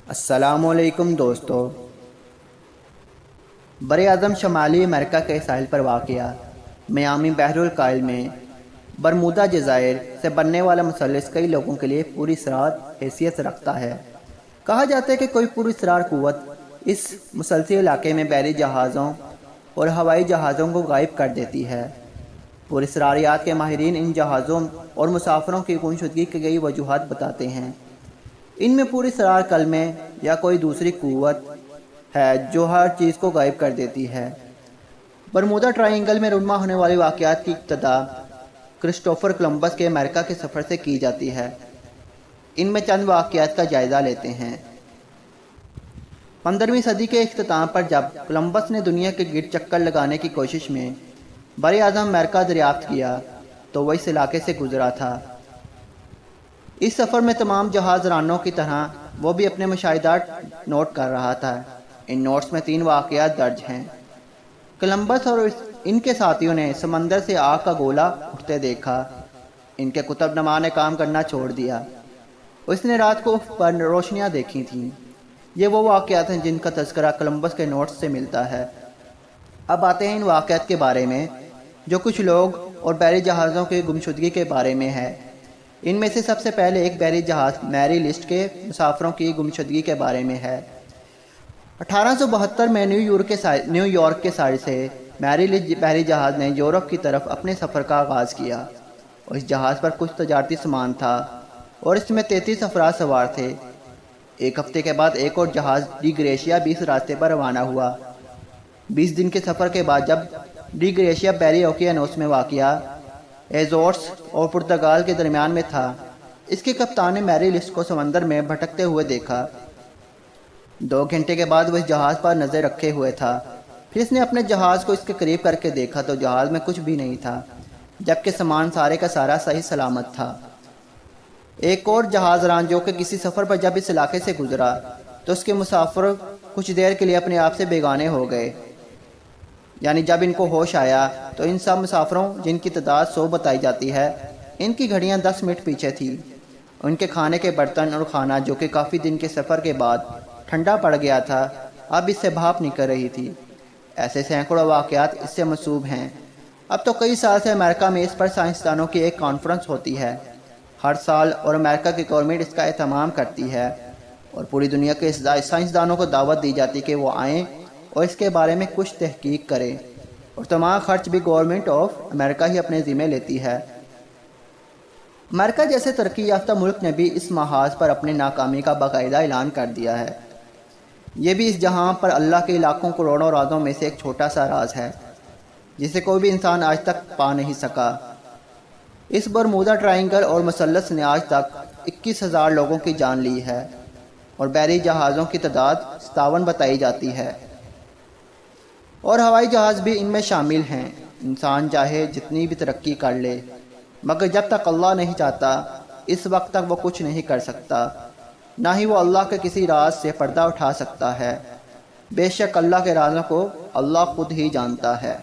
السلام علیکم دوستو۔ براعظم شمالی امریکہ کے ساحل پر واقع میامی بحر الکاہل میں برمودا جزائر سے بننے والا مثلث کئی لوگوں کے لیے پوری اسرار حیثیت رکھتا ہے۔ کہا جاتا ہے کہ کوئی پوری اسرار قوت اس مسلسل علاقے میں بحری جہازوں اور ہوائی جہازوں کو غائب کر دیتی ہے۔ پوری اسراریات کے ماہرین ان جہازوں اور مسافروں کی گمشدگی کی کئی وجوہات بتاتے ہیں۔ ان میں پوری اسرار کلمے یا کوئی دوسری قوت ہے جو ہر چیز کو غائب کر دیتی ہے۔ برمودا ٹرائنگل میں رونما ہونے والی واقعات کی ابتدا کرسٹوفر کولمبس کے امریکہ کے سفر سے کی جاتی ہے۔ ان میں چند واقعات کا جائزہ لیتے ہیں۔ 15ویں صدی کے اختتام پر جب کولمبس نے دنیا کے گرد چکر لگانے کی کوشش میں براعظم امریکہ دریافت کیا تو وہ اس علاقے سے گزرا تھا۔ اس سفر میں تمام جہاز رانوں کی طرح وہ بھی اپنے مشاہدات نوٹ کر رہا تھا۔ ان نوٹس میں 3 واقعات درج ہیں۔ کولمبس اور ان کے ساتھیوں نے سمندر سے آگ کا گولہ اٹھتے دیکھا۔ ان کے کتب نما نے کام کرنا چھوڑ دیا۔ اس نے رات کو افق پر روشنیاں دیکھی تھیں۔ یہ وہ واقعات ہیں جن کا تذکرہ کولمبس کے نوٹس سے ملتا ہے۔ اب آتے ہیں ان واقعات کے بارے میں جو کچھ لوگ اور بحری جہازوں کی گمشدگی کے بارے میں ہے۔ ان میں سے سب سے پہلے ایک بحری جہاز میری لسٹ کے مسافروں کی گمشدگی کے بارے میں ہے۔ 1872 میں نیو یارک کے ساحل سے میری لسٹ بحری جہاز نے یورپ کی طرف اپنے سفر کا آغاز کیا۔ اس جہاز پر کچھ تجارتی سامان تھا اور اس میں 33 افراد سوار تھے۔ ایک ہفتے کے بعد ایک اور جہاز ڈی گریشیا بھی اس راستے پر روانہ ہوا۔ 20 دن کے سفر کے بعد جب ڈی گریشیا بحری اوقیانوس میں واقع ایزورس اور پرتگال کے درمیان میں تھا، اس کے کپتان نے میری لسٹ کو سمندر میں بھٹکتے ہوئے دیکھا۔ 2 گھنٹے کے بعد وہ اس جہاز پر نظر رکھے ہوئے تھا۔ پھر اس نے اپنے جہاز کو اس کے قریب کر کے دیکھا تو جہاز میں کچھ بھی نہیں تھا، جبکہ سامان سارے کا سارا صحیح سلامت تھا۔ ایک اور جہاز ران جو کہ کسی سفر پر جب اس علاقے سے گزرا تو اس کے مسافر کچھ دیر کے لیے اپنے آپ سے بیگانے ہو گئے۔ یعنی جب ان کو ہوش آیا تو ان سب مسافروں جن کی تعداد 100 بتائی جاتی ہے، ان کی گھڑیاں 10 منٹ پیچھے تھیں۔ ان کے کھانے کے برتن اور کھانا جو کہ کافی دن کے سفر کے بعد ٹھنڈا پڑ گیا تھا اب اس سے بھاپ نکل رہی تھی۔ ایسے سینکڑوں واقعات اس سے منسوب ہیں۔ اب تو کئی سال سے امریکہ میں اس پر سائنسدانوں کی ایک کانفرنس ہوتی ہے ہر سال، اور امریکہ کی گورنمنٹ اس کا اہتمام کرتی ہے اور پوری دنیا کے سائنسدانوں کو دعوت دی جاتی کہ وہ آئیں اور اس کے بارے میں کچھ تحقیق کریں، اور تمام خرچ بھی گورنمنٹ آف امریکہ ہی اپنے ذمہ لیتی ہے۔ امریکہ جیسے ترقی یافتہ ملک نے بھی اس محاذ پر اپنی ناکامی کا باقاعدہ اعلان کر دیا ہے۔ یہ بھی اس جہاں پر اللہ کے لاکھوں کروڑوں رازوں میں سے ایک چھوٹا سا راز ہے جسے کوئی بھی انسان آج تک پا نہیں سکا۔ اس برمودا ٹرائنگل اور مثلث نے آج تک 21,000 لوگوں کی جان لی ہے اور بحری جہازوں کی تعداد 57 بتائی جاتی ہے، اور ہوائی جہاز بھی ان میں شامل ہیں۔ انسان چاہے جتنی بھی ترقی کر لے، مگر جب تک اللہ نہیں چاہتا اس وقت تک وہ کچھ نہیں کر سکتا، نہ ہی وہ اللہ کے کسی راز سے پردہ اٹھا سکتا ہے۔ بے شک اللہ کے رازوں کو اللہ خود ہی جانتا ہے۔